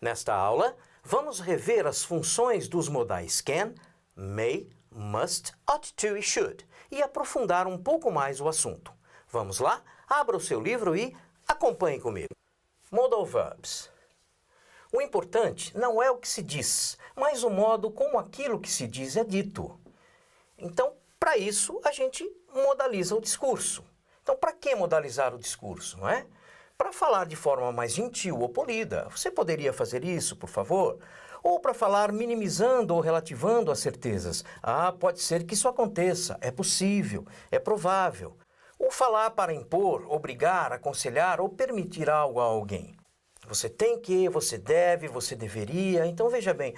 Nesta aula, vamos rever as funções dos modais can, may, must, ought to e should e aprofundar um pouco mais o assunto. Vamos lá? Abra o seu livro e acompanhe comigo. Modal verbs. O importante não é o que se diz, mas o modo como aquilo que se diz é dito. Então, para isso, a gente modaliza o discurso. Então, para que modalizar o discurso, não é? Para falar de forma mais gentil ou polida. Você poderia fazer isso, por favor? Ou para falar minimizando ou relativando as certezas. Ah, pode ser que isso aconteça, é possível, é provável. Ou falar para impor, obrigar, aconselhar ou permitir algo a alguém. Você tem que, você deve, você deveria. Então, veja bem,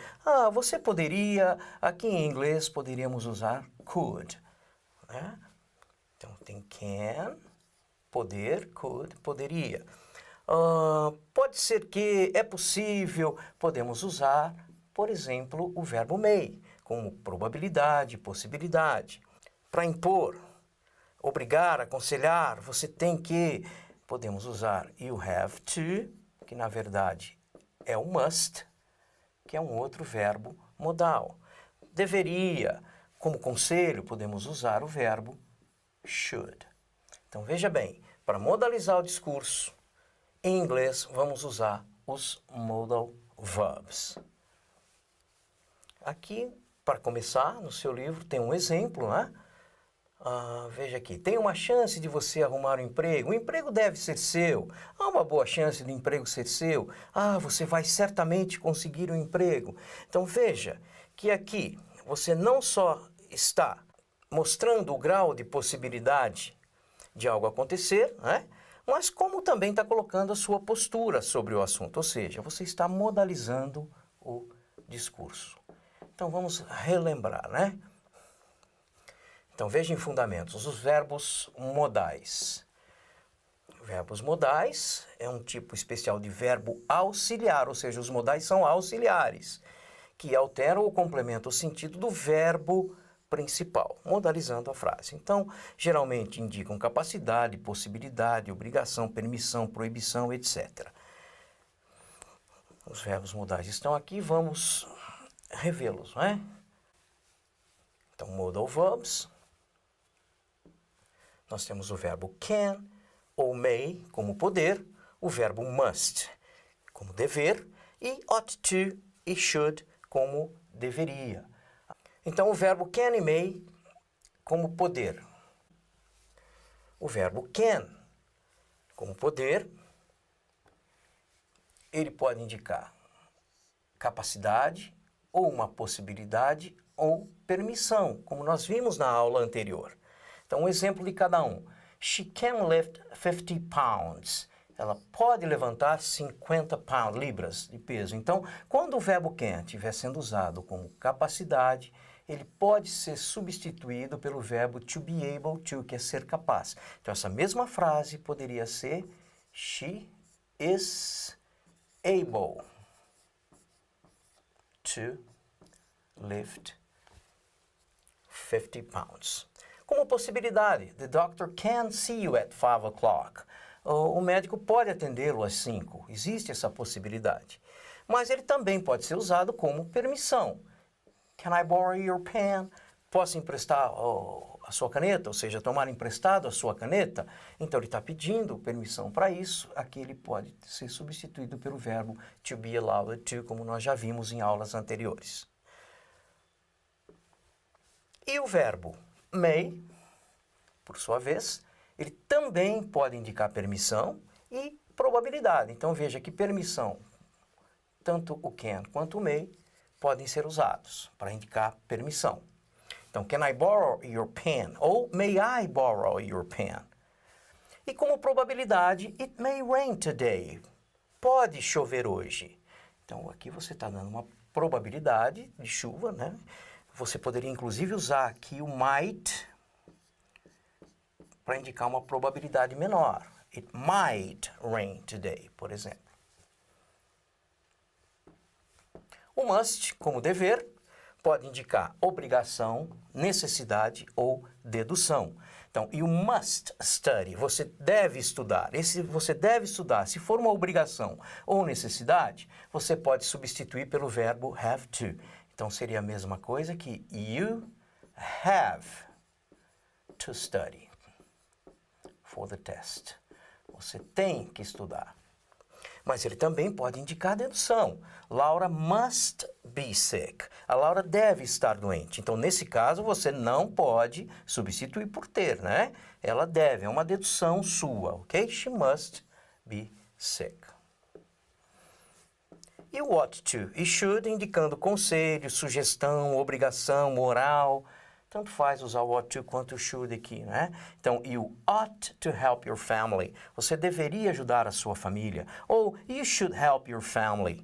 você poderia, aqui em inglês poderíamos usar could. Né? Então, tem can, poder, could, poderia. Pode ser que, é possível, podemos usar, por exemplo, o verbo may, como probabilidade, possibilidade. Para impor, obrigar, aconselhar, você tem que, podemos usar you have to, que na verdade é o must, que é um outro verbo modal. Deveria, como conselho, podemos usar o verbo should. Então, veja bem, para modalizar o discurso, em inglês, vamos usar os modal verbs. Aqui, para começar, no seu livro, tem um exemplo, né? Veja aqui, tem uma chance de você arrumar um emprego. O emprego deve ser seu. Há uma boa chance do emprego ser seu. Você vai certamente conseguir um emprego. Então, veja que aqui você não só está mostrando o grau de possibilidade de algo acontecer, né? Mas como também está colocando a sua postura sobre o assunto. Ou seja, você está modalizando o discurso. Então, vamos relembrar, né? Então, veja em fundamentos os verbos modais. Verbos modais é um tipo especial de verbo auxiliar, ou seja, os modais são auxiliares, que alteram ou complementam o sentido do verbo principal, modalizando a frase. Então, geralmente indicam capacidade, possibilidade, obrigação, permissão, proibição, etc. Os verbos modais estão aqui, vamos revê-los, não é? Então, modal verbs. Nós temos o verbo can ou may como poder, o verbo must como dever e ought to e should como deveria. Então, o verbo can e may como poder. O verbo can como poder, ele pode indicar capacidade ou uma possibilidade ou permissão, como nós vimos na aula anterior. Então, um exemplo de cada um. She can lift 50 pounds. Ela pode levantar 50 libras de peso. Então, quando o verbo can estiver sendo usado como capacidade, ele pode ser substituído pelo verbo to be able to, que é ser capaz. Então, essa mesma frase poderia ser she is able to lift 50 pounds. Como possibilidade, the doctor can see you at 5 o'clock. O médico pode atendê-lo às 5. Existe essa possibilidade. Mas ele também pode ser usado como permissão. Can I borrow your pen? Posso emprestar a sua caneta? Ou seja, tomar emprestado a sua caneta? Então, ele está pedindo permissão para isso. Aqui ele pode ser substituído pelo verbo to be allowed to, como nós já vimos em aulas anteriores. E o verbo may, por sua vez, ele também pode indicar permissão e probabilidade. Então, veja que permissão, tanto o can quanto o may, podem ser usados para indicar permissão. Então, can I borrow your pen? Ou may I borrow your pen? E como probabilidade, it may rain today. Pode chover hoje. Então, aqui você está dando uma probabilidade de chuva, né? Você poderia, inclusive, usar aqui o might para indicar uma probabilidade menor. It might rain today, por exemplo. O must, como dever, pode indicar obrigação, necessidade ou dedução. Então, you must study, você deve estudar. Esse você deve estudar, se for uma obrigação ou necessidade, você pode substituir pelo verbo have to. Então, seria a mesma coisa que you have to study for the test. Você tem que estudar. Mas ele também pode indicar dedução. Laura must be sick. A Laura deve estar doente. Então, nesse caso, você não pode substituir por ter, né? Ela deve, é uma dedução sua, ok? She must be sick. E o ought to e should indicando conselho, sugestão, obrigação, moral. Tanto faz usar o ought to quanto o should aqui, né? Então, you ought to help your family. Você deveria ajudar a sua família. Ou, you should help your family.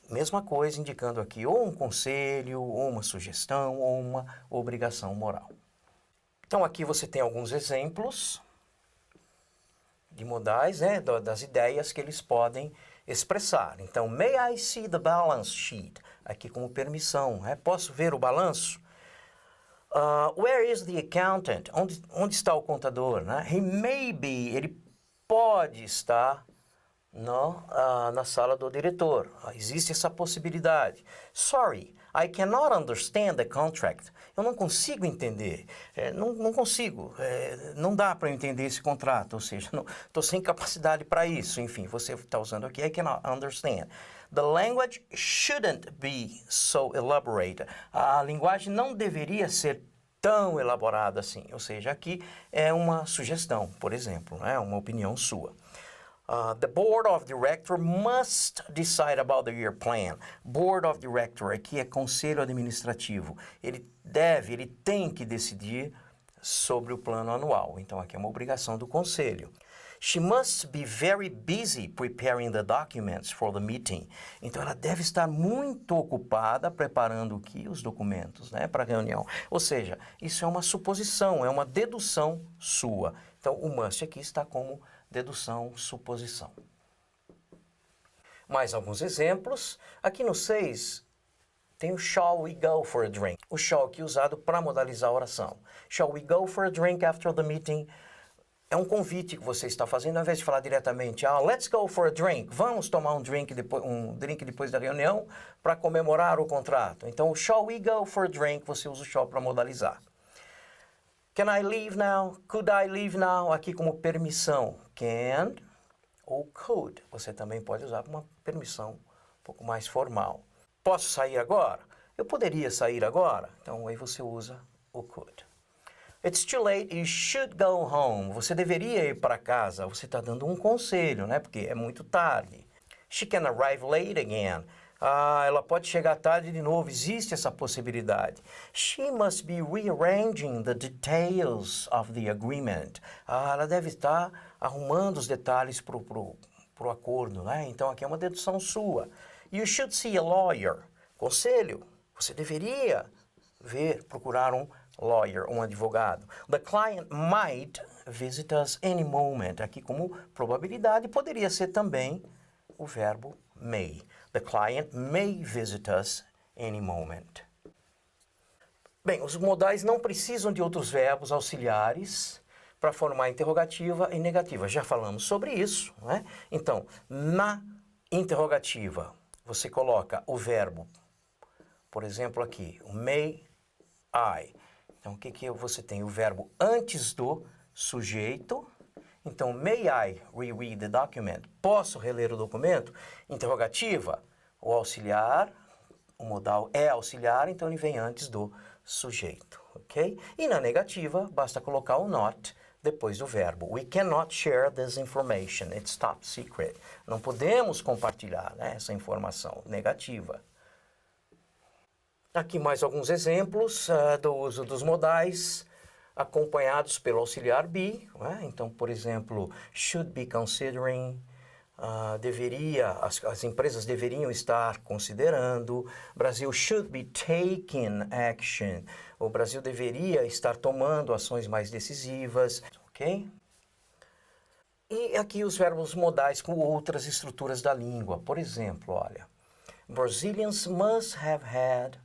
Mesma coisa, indicando aqui ou um conselho, ou uma sugestão, ou uma obrigação moral. Então, aqui você tem alguns exemplos de modais, né? Das ideias que eles podem expressar. Então, may I see the balance sheet? Aqui como permissão, né? Posso ver o balanço? Where is the accountant? Onde está o contador? Né? He may be, ele pode estar na sala do diretor. Existe essa possibilidade. Sorry, I cannot understand the contract. Eu não consigo entender. Não consigo. Não dá para eu entender esse contrato. Ou seja, estou sem capacidade para isso. Enfim, você está usando aqui, I cannot understand. The language shouldn't be so elaborate. A linguagem não deveria ser tão elaborada assim. Ou seja, aqui é uma sugestão, por exemplo, né? Uma opinião sua. The board of director must decide about the year plan. Board of director aqui é conselho administrativo. Ele tem que decidir sobre o plano anual. Então aqui é uma obrigação do conselho. She must be very busy preparing the documents for the meeting. Então, ela deve estar muito ocupada preparando aqui os documentos, né, para a reunião. Ou seja, isso é uma suposição, é uma dedução sua. Então, o must aqui está como dedução, suposição. Mais alguns exemplos. Aqui no 6, tem o shall we go for a drink. O shall aqui usado para modalizar a oração. Shall we go for a drink after the meeting? É um convite que você está fazendo, ao invés de falar diretamente, let's go for a drink, vamos tomar um drink depois da reunião para comemorar o contrato. Então, shall we go for a drink, você usa o shall para modalizar. Can I leave now? Could I leave now? Aqui como permissão, can ou could. Você também pode usar uma permissão um pouco mais formal. Posso sair agora? Eu poderia sair agora? Então, aí você usa o could. It's too late, you should go home. Você deveria ir para casa. Você está dando um conselho, né? Porque é muito tarde. She can arrive late again. Ela pode chegar tarde de novo. Existe essa possibilidade. She must be rearranging the details of the agreement. Ela deve estar arrumando os detalhes para o acordo, né? Então, aqui é uma dedução sua. You should see a lawyer. Conselho. Você deveria procurar um lawyer, um advogado. The client might visit us any moment. Aqui como probabilidade poderia ser também o verbo may. The client may visit us any moment. Bem, os modais não precisam de outros verbos auxiliares para formar interrogativa e negativa. Já falamos sobre isso, né? Então, na interrogativa, você coloca o verbo, por exemplo aqui, o may I. Então, o que você tem? O verbo antes do sujeito. Então, may I reread the document? Posso reler o documento? Interrogativa, o auxiliar, o modal é auxiliar, então ele vem antes do sujeito, ok? E na negativa, basta colocar o not depois do verbo. We cannot share this information, it's top secret. Não podemos compartilhar, né, essa informação negativa. Aqui mais alguns exemplos do uso dos modais acompanhados pelo auxiliar be. Né? Então, por exemplo, should be considering, as empresas deveriam estar considerando. Brasil should be taking action. O Brasil deveria estar tomando ações mais decisivas. Ok? E aqui os verbos modais com outras estruturas da língua. Por exemplo, olha, Brazilians must have had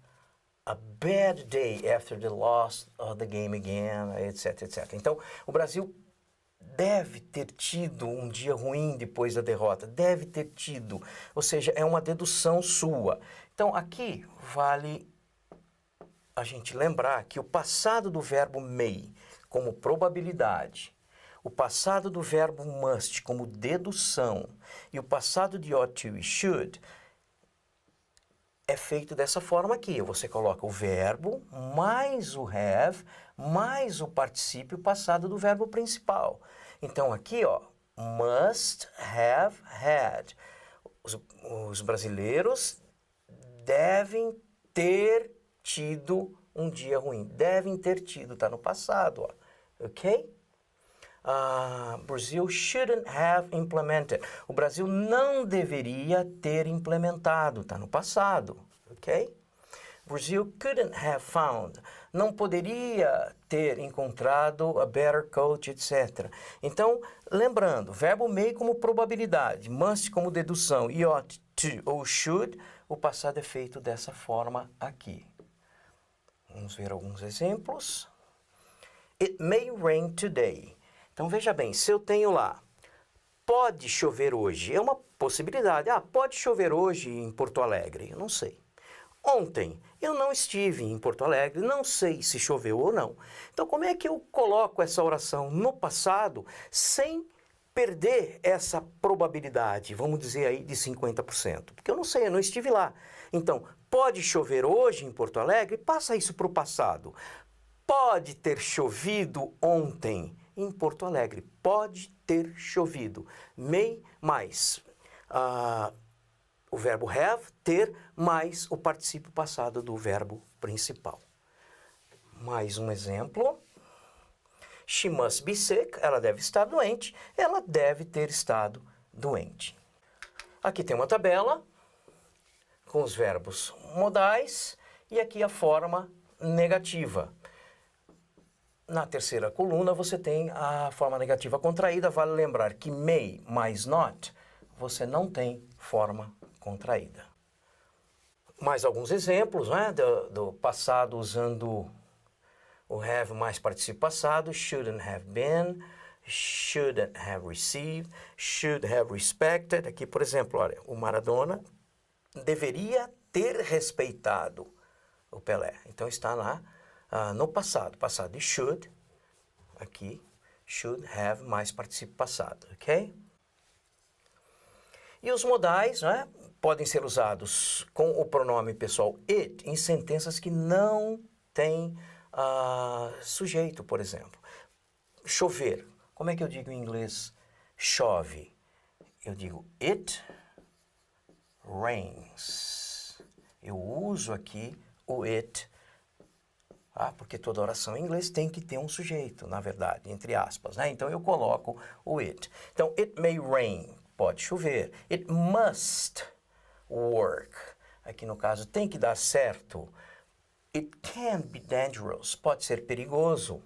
a bad day after the loss of the game again, etc, etc. Então, o Brasil deve ter tido um dia ruim depois da derrota, deve ter tido, ou seja, é uma dedução sua. Então, aqui vale a gente lembrar que o passado do verbo may como probabilidade, o passado do verbo must como dedução e o passado de ought to e should é feito dessa forma aqui. Você coloca o verbo mais o have mais o particípio passado do verbo principal. Então aqui, ó, must have had. Os brasileiros devem ter tido um dia ruim. Devem ter tido, tá no passado, ó. Ok? Brazil shouldn't have implemented. O Brasil não deveria ter implementado, está no passado, ok? Brazil couldn't have found. Não poderia ter encontrado a better coach, etc. Então, lembrando, verbo may como probabilidade, must como dedução e ought to ou should, o passado é feito dessa forma aqui. Vamos ver alguns exemplos. It may rain today. Então, veja bem, se eu tenho lá, pode chover hoje, é uma possibilidade. Pode chover hoje em Porto Alegre, eu não sei. Ontem, eu não estive em Porto Alegre, não sei se choveu ou não. Então, como é que eu coloco essa oração no passado sem perder essa probabilidade, vamos dizer aí, de 50%? Porque eu não sei, eu não estive lá. Então, pode chover hoje em Porto Alegre, passa isso para o passado. Pode ter chovido ontem em Porto Alegre. Pode ter chovido. May mais o verbo have, ter, mais o particípio passado do verbo principal. Mais um exemplo. She must be sick. Ela deve estar doente. Ela deve ter estado doente. Aqui tem uma tabela com os verbos modais e aqui a forma negativa. Na terceira coluna você tem a forma negativa contraída. Vale lembrar que may mais not, você não tem forma contraída. Mais alguns exemplos, né, do passado usando o have mais particípio passado. Shouldn't have been, shouldn't have received, should have respected. Aqui, por exemplo, olha, o Maradona deveria ter respeitado o Pelé. Então está lá no passado. Passado de should, aqui, should have mais particípio passado, ok? E os modais, né, podem ser usados com o pronome pessoal it em sentenças que não têm sujeito, por exemplo. Chover. Como é que eu digo em inglês chove? Eu digo it rains. Eu uso aqui o it, porque toda oração em inglês tem que ter um sujeito, na verdade, entre aspas, né? Então eu coloco o it. Então, it may rain, pode chover. It must work. Aqui no caso tem que dar certo. It can be dangerous, pode ser perigoso.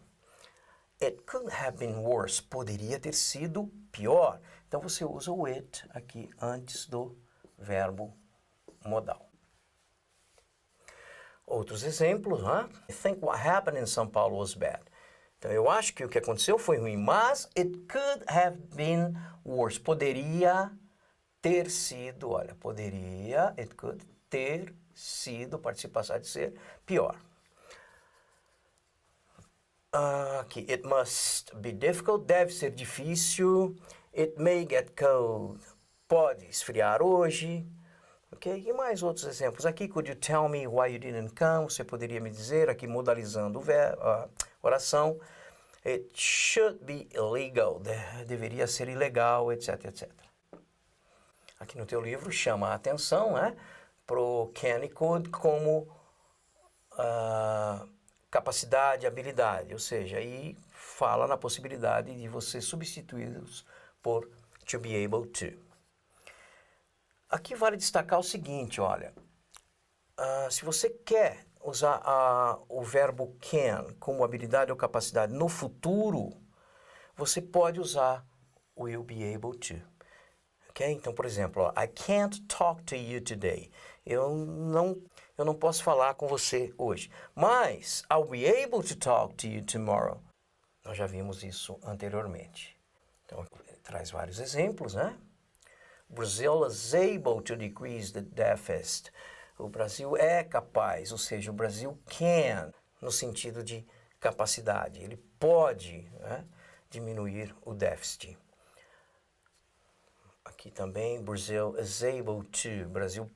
It could have been worse, poderia ter sido pior. Então você usa o it aqui antes do verbo modal. Outros exemplos, I think what happened in São Paulo was bad. Então eu acho que o que aconteceu foi ruim, mas it could have been worse. Poderia ter sido, olha, poderia, it could ter sido, participio passado de ser, pior. Aqui, it must be difficult, deve ser difícil. It may get cold, pode esfriar hoje. Ok? E mais outros exemplos. Aqui, could you tell me why you didn't come? Você poderia me dizer, aqui modalizando a oração. It should be illegal, deveria ser ilegal, etc, etc. Aqui no teu livro chama a atenção, né, para o can e could como capacidade, habilidade, ou seja, aí fala na possibilidade de você substituí-los por to be able to. Aqui vale destacar o seguinte, olha, se você quer usar o verbo can como habilidade ou capacidade no futuro, você pode usar will be able to. Ok? Então, por exemplo, ó, I can't talk to you today. Eu não posso falar com você hoje. Mas, I'll be able to talk to you tomorrow. Nós já vimos isso anteriormente. Então, traz vários exemplos, né? Brazil is able to decrease the deficit. O Brasil é capaz, ou seja, o Brasil can, no sentido de capacidade. Ele pode, né, diminuir o déficit. Aqui também, Brazil is able to. O Brasil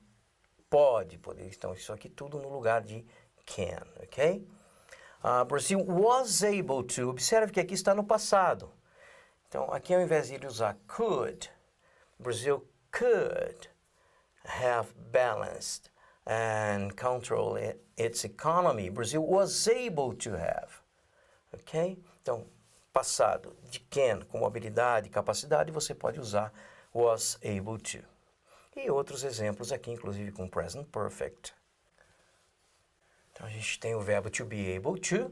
pode. Então, isso aqui tudo no lugar de can, ok? Brazil was able to. Observe que aqui está no passado. Então, aqui ao invés de ele usar could, Brazil could have balanced and control its economy. Brazil was able to have. Ok? Então, passado de can como habilidade, capacidade, você pode usar was able to. E outros exemplos aqui, inclusive com present perfect. Então, a gente tem o verbo to be able to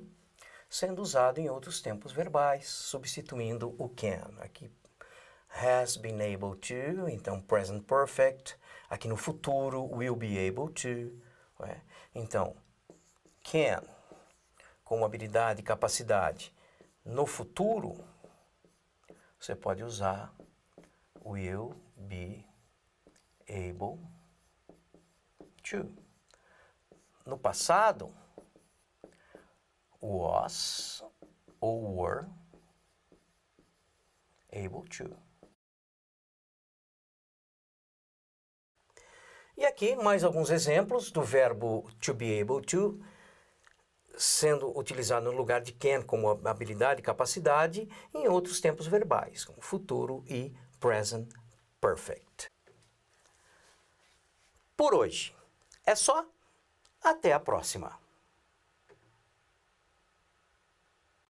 sendo usado em outros tempos verbais, substituindo o can. Aqui, has been able to, então present perfect. Aqui no futuro, will be able to. Né? Então, can, como habilidade e capacidade. No futuro, você pode usar will be able to. No passado, was ou were able to. E aqui mais alguns exemplos do verbo to be able to sendo utilizado no lugar de can como habilidade e capacidade em outros tempos verbais, como futuro e present perfect. Por hoje é só. Até a próxima!